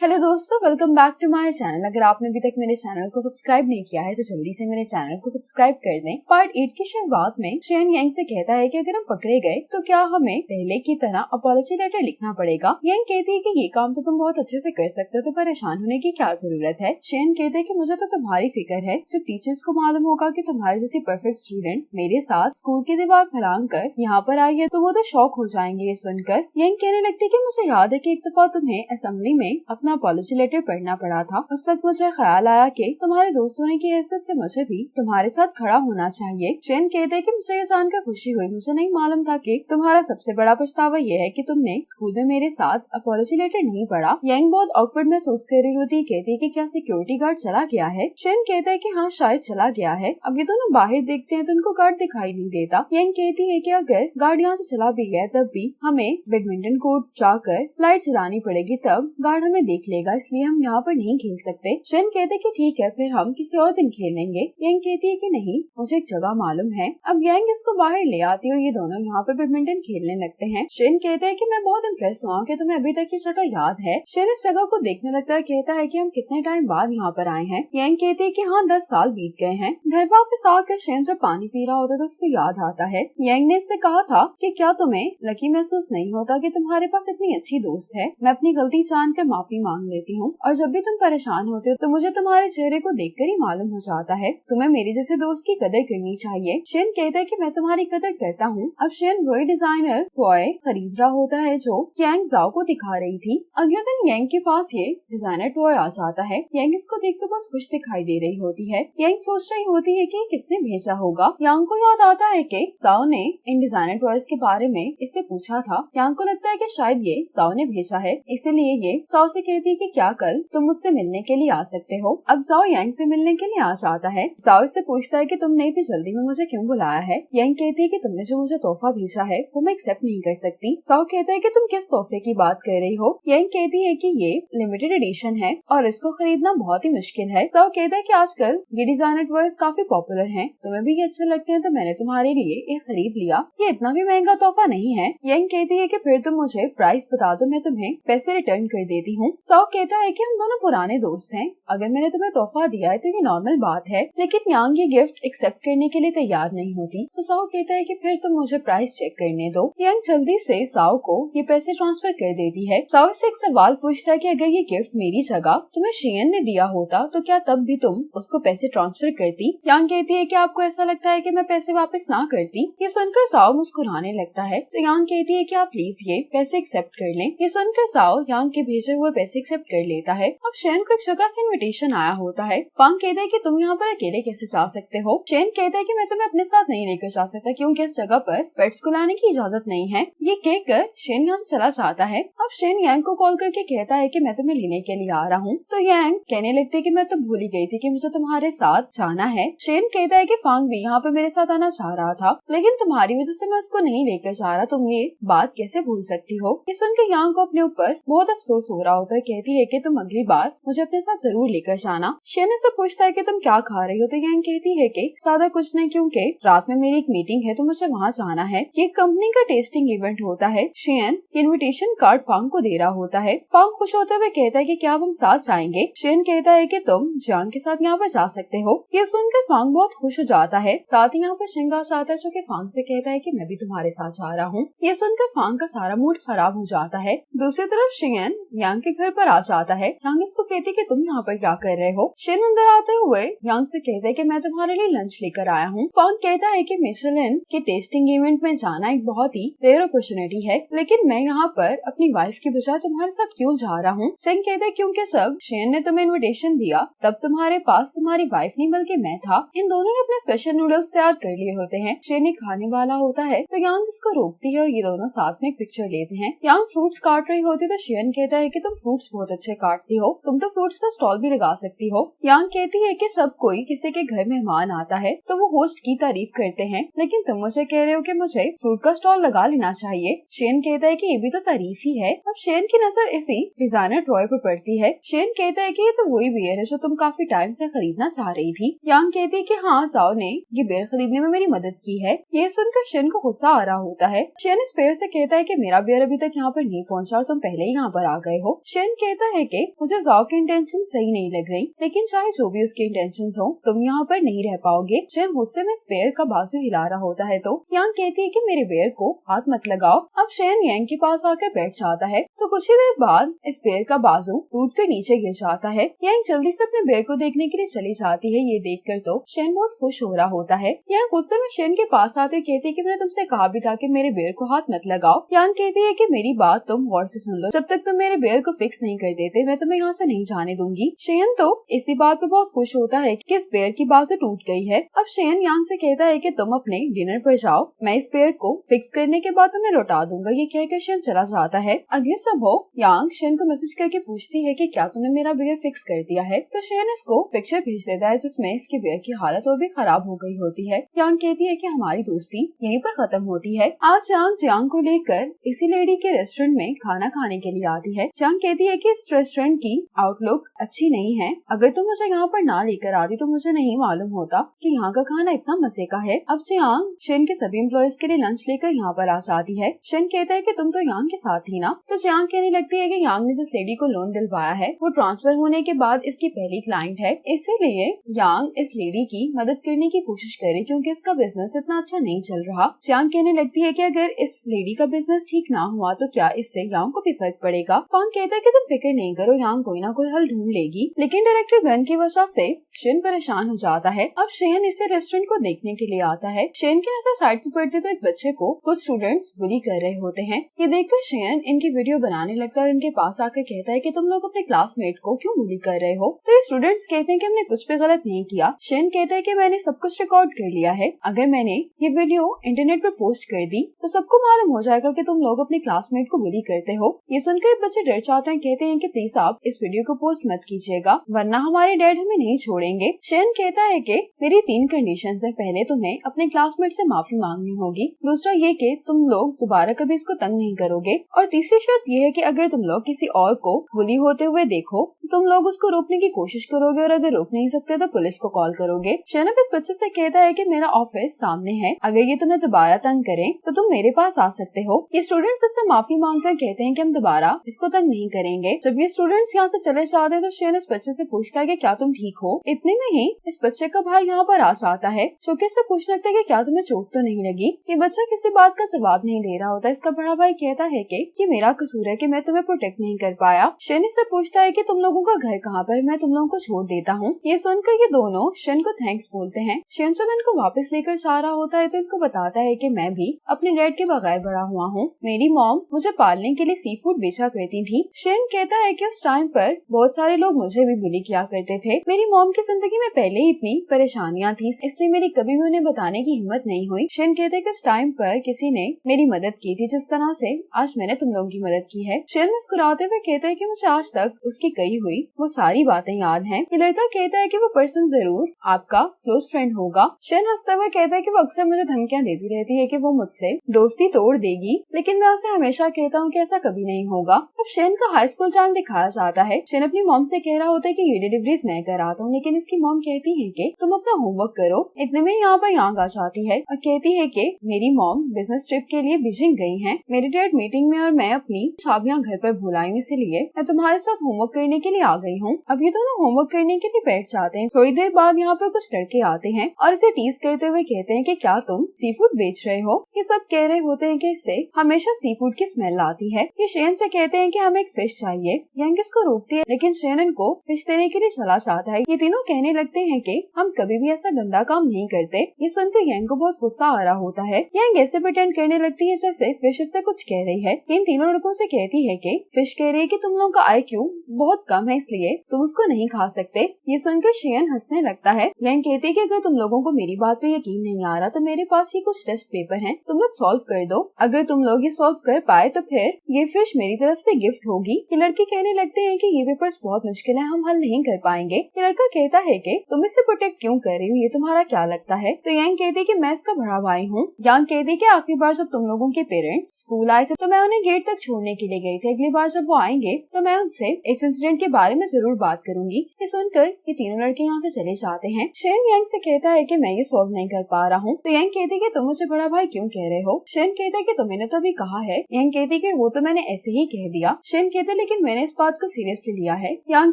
Hello दोस्तों, welcome back to my channel. अगर आपने अभी तक मेरे चैनल को सब्सक्राइब नहीं किया है तो जल्दी से मेरे चैनल को सब्सक्राइब कर दें। पार्ट 8 की शुरुआत में शेन यांग से कहता है कि अगर हम पकड़े गए तो क्या हमें पहले की तरह अपॉलॉजी लेटर लिखना पड़ेगा। यांग कहती है कि ये काम तो तुम बहुत अच्छे से कर सकते हो, तो परेशान होने की क्या जरूरत है। शेन कहते हैं कि मुझे तो तुम्हारी फिक्र है। जब टीचर्स को मालूम होगा कि तुम्हारे जैसी परफेक्ट स्टूडेंट मेरे साथ स्कूल की दीवार फैलांग कर यहाँ पर आई है तो वो तो शॉक हो जाएंगे ये सुनकर। यांग कहने लगती है कि मुझे याद है कि एक दफा तुम्हें असेंबली में अपना अपॉलॉजी लेटर पढ़ना पड़ा था। उस वक्त मुझे ख्याल आया कि तुम्हारे दोस्त होने की हैसियत से मुझे भी तुम्हारे साथ खड़ा होना चाहिए। शेन कहते हैं कि मुझे ये जानकर खुशी हुई। मुझे नहीं मालूम था कि तुम्हारा सबसे बड़ा पछतावा ये है कि तुमने स्कूल में मेरे साथ अपॉलॉजी लेटर नहीं पढ़ा। यांग बहुत ऑकवर्ड महसूस कर रही होती है। कहती है कि क्या सिक्योरिटी गार्ड चला गया है। शेन कहता है कि हाँ, शायद चला गया है। अब ये दोनों बाहर देखते हैं तो उनको गार्ड दिखाई नहीं देता। यांग कहती है कि अगर गार्ड यहाँ से चला भी गया तब भी हमें बैडमिंटन कोर्ट जाकर लाइट जलानी पड़ेगी, तब गार्ड हमें देख लेगा, इसलिए हम यहाँ पर नहीं खेल सकते। शेन कहते हैं कि ठीक है, फिर हम किसी और दिन खेलेंगे। यांग कहती है कि नहीं, मुझे एक जगह मालूम है। अब यांग इसको बाहर ले आती है और ये दोनों यहाँ पर बैडमिंटन खेलने लगते हैं। शेन कहते हैं कि मैं बहुत इम्प्रेस हुआ कि तुम्हें अभी तक ये जगह याद है। शेन इस जगह को देखने लगता है, कहता है कि हम कितने टाइम बाद यहाँ पर आए हैं। यांग कहती है कि हाँ, 10 साल बीत गए हैं। घर वापस आकर शेन जब पानी पी रहा होता तो उसको याद आता है यांग ने इससे कहा था कि क्या तुम्हें लकी महसूस नहीं होता कि तुम्हारे पास इतनी अच्छी दोस्त है। मैं अपनी गलती जानकर माफी मांग लेती हूँ और जब भी तुम परेशान होते हो तो मुझे तुम्हारे चेहरे को देखकर ही मालूम हो जाता है तुम्हें मेरे जैसे दोस्त की कदर करनी चाहिए। शेन कहता है कि मैं तुम्हारी कदर करता हूँ। अब शेन वही डिजाइनर टॉय खरीद रहा होता है जो यांग जाओ को दिखा रही थी। अगले दिन यांग के पास ये डिजाइनर टॉय आ जाता है। यांग इसको देखकर बहुत खुश दिखाई दे रही होती है। यांग सोच रही होती है कि किसने भेजा होगा। यांग को याद आता है कि जाओ ने इन डिजाइनर टॉयज के बारे में इससे पूछा था। यांग को लगता है कि शायद ये जाओ ने भेजा है, इसलिए ये जाओ से कहती है कि क्या कल तुम मुझसे मिलने के लिए आ सकते हो। अब जाओ यांग से मिलने के लिए आ जाता है। जाओ इससे पूछता है कि तुमने इतनी जल्दी में मुझे क्यों बुलाया है। यांग कहती है कि तुमने जो मुझे तोहफा भेजा है वो मैं एक्सेप्ट नहीं कर सकती। जाओ कहता है कि तुम किस तोहफे की बात कर रही हो। यांग कहती है कि ये लिमिटेड एडिशन है और इसको खरीदना बहुत ही मुश्किल है। जाओ कहता है कि आजकल ये डिजाइनर टॉयज काफी पॉपुलर हैं, तुम्हें भी ये अच्छे लगते हैं तो मैंने तुम्हारे लिए ये खरीद लिया। ये इतना भी महंगा तोहफा नहीं है। यांग कहती है कि फिर तुम मुझे प्राइस बता दो, मैं तुम्हें पैसे रिटर्न कर देती हूँ। जाओ कहता है कि हम दोनों पुराने दोस्त हैं, अगर मैंने तुम्हें तोहफा दिया है तो ये नॉर्मल बात है, लेकिन यांग ये गिफ्ट एक्सेप्ट करने के लिए तैयार नहीं होती। तो साओ कहता है कि फिर तुम मुझे प्राइस चेक करने दो। यांग जल्दी से साओ को ये पैसे ट्रांसफर कर देती है। साओ से एक सवाल पूछता है कि अगर ये गिफ्ट मेरी जगह तुम्हें शेयन ने दिया होता तो क्या तब भी तुम उसको पैसे ट्रांसफर करती। यांग कहती है कि आपको ऐसा लगता है कि मैं पैसे वापस ना करती। ये सुनकर साओ मुस्कुराने लगता है तो यांग कहती है कि आप प्लीज ये पैसे एक्सेप्ट कर लें। ये सुनकर साओ यांग के भेजे हुए पैसे एक्सेप्ट कर लेता है। अब शेन को एक जगह से इनविटेशन आया होता है। फांग कहता है कि तुम यहाँ पर अकेले कैसे जा सकते हो। शेन कहता है कि मैं तुम्हें अपने साथ नहीं लेकर जा सकता क्योंकि इस जगह पर पेट्स को लाने की इजाजत नहीं है। ये कहकर शेन यहाँ से चला जाता है। अब शेन यांग को कॉल करके कहता है कि मैं तुम्हें लेने के लिए आ रहा हूँ। तो यांग कहने लगती है कि मैं तो भूल ही गई थी कि मुझे तुम्हारे साथ जाना है। शेन कहता है कि फांग भी यहाँ पे मेरे साथ आना चाह रहा था, लेकिन तुम्हारी वजह से मैं उसको नहीं लेकर जा रहा, तुम ये बात कैसे भूल सकती हो। ये सुनकर यांग को अपने ऊपर बहुत अफसोस हो रहा होता है। कहती है कि तुम अगली बार मुझे अपने साथ जरूर लेकर जाना। शेन इससे पूछता है कि तुम क्या खा रही हो। तो यांग कहती है कि ज्यादा कुछ नहीं, क्योंकि रात में मेरी एक मीटिंग है तो मुझे वहाँ जाना है। ये कंपनी का टेस्टिंग इवेंट होता है। शेन इनविटेशन कार्ड फांग को दे रहा होता है। फांग खुश होते हुए कहता है कि क्या हम साथ जाएंगे। शेन कहता है कि तुम जियांग के साथ यहाँ पर जा सकते हो। ये सुनकर फांग बहुत खुश हो जाता है। साथ ही यहाँ पर शिंगा आता है जो कि फांग से कहता है कि मैं भी तुम्हारे साथ जा रहा हूँ। ये सुनकर फांग का सारा मूड खराब हो जाता है। दूसरी तरफ शेन यांग के घर पर आ जाता है। यांग इसको कहती है कि तुम यहाँ पर क्या कर रहे हो। शेन अंदर आते हुए यांग से कहता है कि मैं तुम्हारे लिए लंच लेकर आया हूँ। फांग कहता है कि मिशेलिन के टेस्टिंग इवेंट में जाना एक बहुत ही रेयर अपॉर्चुनिटी है, लेकिन मैं यहाँ पर अपनी वाइफ की बजाय तुम्हारे साथ क्यों जा रहा हूँ। शेन कहता है क्योंकि सब शेन ने तुम्हें इन्विटेशन दिया तब तुम्हारे पास तुम्हारी वाइफ नहीं बल्कि मैं था। इन दोनों ने अपने स्पेशल नूडल्स तैयार कर लिए होते हैं। शेन खाने वाला होता है तो यांग इसको रोकती है और ये दोनों साथ में एक पिक्चर लेते हैं। यांग फ्रूट्स काट रही होती तो शेन कहता है कि तुम फ्रूट्स बहुत अच्छे काटती हो, तुम तो फ्रूट्स का स्टॉल भी लगा सकती हो। यांग कहती है कि सब कोई किसी के घर मेहमान आता है तो वो होस्ट की तारीफ करते हैं, लेकिन तुम मुझे कह रहे हो कि मुझे फ्रूट का स्टॉल लगा लेना चाहिए। शेन कहता है कि ये भी तो तारीफ ही है। अब शेन की नजर इसी डिजाइनर टॉय पर पड़ती है। शेन कहता है कि ये तो वही बियर है जो तुम काफी टाइम से खरीदना चाह रही थी। यांग कहती है कि हाँ, साओ ने ये बियर खरीदने में मेरी मदद की है। ये सुनकर शेन को गुस्सा आ रहा होता है। शेन इस पेड़ से कहता है कि मेरा बियर अभी तक यहाँ पर नहीं पहुँचा और तुम पहले ही यहाँ पर आ गए हो। शेन शेन कहता है कि मुझे ज़ाओ की इंटेंशन सही नहीं लग रही, लेकिन चाहे जो भी उसकी इंटेंशन हो, तुम यहाँ पर नहीं रह पाओगे। शेन गुस्से में स्पेयर का बाजू हिला रहा होता है तो यांग कहती है कि मेरे बेयर को हाथ मत लगाओ। अब शेन यांग के पास आकर बैठ जाता है तो कुछ ही देर बाद स्पेयर का बाजू टूट कर नीचे गिर जाता है। यांग जल्दी से अपने बेयर को देखने के लिए चली जाती है। ये देखकर तो शेन बहुत खुश हो रहा होता है। यांग गुस्से में शेन के पास आते कहती है कि मैंने तुमसे कहा भी था कि मेरे बेयर को हाथ मत लगाओ। यांग कहती है कि मेरी बात तुम गौर से सुन लो, जब तक तुम मेरे बेयर को फिक्स नहीं कर देते मैं तुम्हें यहाँ से नहीं जाने दूंगी। शेन तो इसी बात पे बहुत खुश होता है कि इस बेयर की बाजू टूट गई है। अब शेन यांग से कहता है कि तुम अपने डिनर पर जाओ, मैं इस बेयर को फिक्स करने के बाद तुम्हें लौटा दूंगा। ये कहकर शेन चला जाता है। अगले सुबह यांग शेन को मैसेज करके पूछती है कि क्या तुमने मेरा बेयर फिक्स कर दिया है, तो शेन इसको पिक्चर भेज देता है जिसमें इसके बेयर की हालत और भी खराब हो गई होती है। यांग कहती है कि हमारी दोस्ती यहीं पर खत्म होती है। आज यांग जियांग को लेकर इसी लेडी के रेस्टोरेंट में खाना खाने के लिए आती है। जियांग कहती है कि इस रेस्टोरेंट की आउटलुक अच्छी नहीं है, अगर तुम मुझे यहाँ पर ना लेकर आती तो मुझे नहीं मालूम होता कि यहाँ का खाना इतना मजे का है। अब जियांग शेन के सभी एम्प्लॉयज के लिए लंच लेकर यहाँ पर आ जाती है। शेन कहता है कि तुम तो यांग के साथ थी ना, तो जियांग कहने लगती है कि यांग ने जिस लेडी को लोन दिलवाया है वो ट्रांसफर होने के बाद इसकी पहली क्लाइंट है, इसीलिए यांग इस लेडी की मदद करने की कोशिश करे क्योंकि इसका बिजनेस इतना अच्छा नहीं चल रहा। जियांग कहने लगती है कि अगर इस लेडी का बिजनेस ठीक ना हुआ तो क्या इससे यांग को भी फर्क पड़ेगा। फांग कहता है कि तुम फिक्र नहीं करो, यांग कोई ना कोई हल ढूंढ लेगी। लेकिन डायरेक्टर गन की वजह से शेन परेशान हो जाता है। अब शेन इसे रेस्टोरेंट को देखने के लिए आता है। शेन की नजर साइड पे पड़ती तो एक बच्चे को कुछ स्टूडेंट्स बुली कर रहे होते हैं। ये देखकर शेन इनकी वीडियो बनाने लगता है और इनके पास आकर कहता है कि तुम लोग अपने क्लासमेट को क्यों बुली कर रहे हो। तो ये स्टूडेंट्स कहते हैं कि हमने कुछ भी गलत नहीं किया। शेन कहता है कि मैंने सब कुछ रिकॉर्ड कर लिया है, अगर मैंने ये वीडियो इंटरनेट पर पोस्ट कर दी तो सबको मालूम हो जाएगा कि तुम लोग अपने क्लासमेट को बुली करते हो। ये सुनकर बच्चे डर जाते हैं, कहते हैं कि प्लीज आप इस वीडियो को पोस्ट मत कीजिएगा वरना हमारे डैड हमें नहीं छोड़ेंगे। शेन कहता है कि मेरी 3 कंडीशंस हैं, पहले तुम्हें अपने क्लासमेट से माफी मांगनी होगी, दूसरा ये कि तुम लोग दोबारा कभी इसको तंग नहीं करोगे, और तीसरी शर्त ये है कि अगर तुम लोग किसी और को बुली होते हुए देखो तो तुम लोग उसको रोकने की कोशिश करोगे और अगर रोक नहीं सकते तो पुलिस को कॉल करोगे। शेन इस बच्चे से कहता है कि मेरा ऑफिस सामने है, अगर ये तुम्हें दोबारा तंग करें तो तुम मेरे पास आ सकते हो। ये स्टूडेंट्स इससे माफी मांगकर कहते हैं कि हम दोबारा इसको तंग नहीं करेंगे। जब ये स्टूडेंट्स यहाँ से चले जाते हैं तो शेन इस बच्चे से पूछता है कि क्या तुम ठीक हो। इतने में ही इस बच्चे का भाई यहाँ पर आ जाता है जो कि इससे पूछने लगता है कि क्या तुम्हें चोट तो नहीं लगी। ये बच्चा किसी बात का जवाब नहीं दे रहा होता। इसका बड़ा भाई कहता है कि मेरा कसूर है कि मैं तुम्हें प्रोटेक्ट नहीं कर पाया। शेन इससे पूछता है कि तुम लोगों का घर कहाँ पर, मैं तुम लोगों को छोड़ देता हूँ। ये सुनकर ये दोनों शेन को थैंक्स बोलते हैं। शेन जब इनको वापस लेकर जा रहा होता है तो इनको बताता है कि मैं भी अपने डैड के बगैर बड़ा हुआ हूँ, मेरी मॉम मुझे पालने के लिए सी फूड बेचा करती थी। शेन कहता है कि उस टाइम पर बहुत सारे लोग मुझे भी बुली किया करते थे, मेरी मॉम की जिंदगी में पहले ही इतनी परेशानियां थी इसलिए मेरी कभी भी उन्हें बताने की हिम्मत नहीं हुई। शेन कहते हैं कि उस टाइम पर किसी ने मेरी मदद की थी जिस तरह से आज मैंने तुम लोगों की मदद की है। शेन मुस्कुराते हुए कहता है कि मुझे आज तक उसकी कही हुई वो सारी बातें याद हैं। ये लड़का कहता है कि वो पर्सन जरूर आपका क्लोज फ्रेंड होगा। शेन हंसते हुए कहता है कि वो अक्सर मुझे धमकियां देती रहती है कि वो मुझसे दोस्ती तोड़ देगी, लेकिन मैं उसे हमेशा कहता हूँ कि ऐसा कभी नहीं होगा। अब शेन का हाई स्कूल टाइम दिखाया जाता है। शेन अपनी मॉम से कह रहा होता है कि ये डिलीवरीज मैं कराता हूँ, लेकिन इसकी मॉम कहती है कि तुम अपना होमवर्क करो। इतने में यहाँ पर यांग आ जाती है और कहती है कि मेरी मॉम बिजनेस ट्रिप के लिए बीजिंग गई हैं, मेरे डैड मीटिंग में और मैं अपनी चाबियां घर पर भूल आई हूँ, इसलिए मैं तुम्हारे साथ होमवर्क करने के लिए आ गई हूँ। अब ये दोनों होमवर्क करने के लिए बैठ जाते हैं। थोड़ी देर बाद यहाँ पर कुछ लड़के आते हैं और इसे टीज करते हुए कहते हैं कि क्या तुम सी फूड बेच रहे हो। ये सब कह रहे होते हैं कि इससे हमेशा सी फूड की स्मेल आती है। ये शेन से कहते हैं कि हमें एक फिश चाहिए। यांग इसको रोकती है लेकिन शेन इनको फिश देने के लिए चला जाता है। ये तीनों कहने लगते हैं कि हम कभी भी ऐसा गंदा काम नहीं करते। ये सुनकर यांग को बहुत गुस्सा आ रहा होता है। यांग ऐसे प्रिटेंड करने लगती है जैसे फिश इससे कुछ कह रही है। इन तीनों लड़कों से कहती है कि फिश कह रही है कि तुम लोगों का IQ बहुत कम है इसलिए तुम उसको नहीं खा सकते। ये सुनकर शेन हंसने लगता है। यांग कहती है कि अगर तुम लोगों को मेरी बात पे यकीन नहीं आ रहा तो मेरे पास ये कुछ टेस्ट पेपर हैं, तुम लोग सॉल्व कर दो। अगर तुम लोग ये सॉल्व कर पाए तो फिर ये फिश मेरी तरफ से गिफ्ट होगी। ये लड़के कहने लगते हैं कि ये पेपर्स बहुत मुश्किल है, हम हल नहीं कर पाएंगे। ये लड़का कहता है कि तुम इसे प्रोटेक्ट क्यों कर रही हो, ये तुम्हारा क्या लगता है। तो यांग कहती है कि मैं इसका बड़ा भाई हूँ। यांग कहती है कि आखिरी बार जब तुम लोगों के पेरेंट्स स्कूल आए थे तो मैं उन्हें गेट तक छोड़ने के लिए गई थी, अगली बार जब वो आएंगे तो मैं उनसे इस इंसिडेंट के बारे में जरूर बात करूंगी। ये सुनकर ये तीनों लड़के यहाँ से चले जाते हैं। शेन यांग से कहता है कि मैं ये सॉल्व नहीं कर पा रहा हूँ। तो यांग कहती है कि तुम मुझे बड़ा भाई क्यों कह रहे हो। शेन कहता है कि तुम्हें तो अभी कहा है। यांग कहती है कि वो तो मैंने ऐसे ही कह दिया। शेन कहते लेकिन मैंने इस बात को सीरियसली लिया है। यांग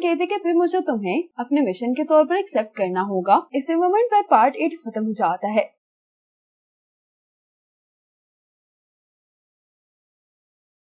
कहते कि फिर मुझे तुम्हें अपने मिशन के तौर पर एक्सेप्ट करना होगा। इससे मोमेंट पर पार्ट 8 खत्म हो जाता है।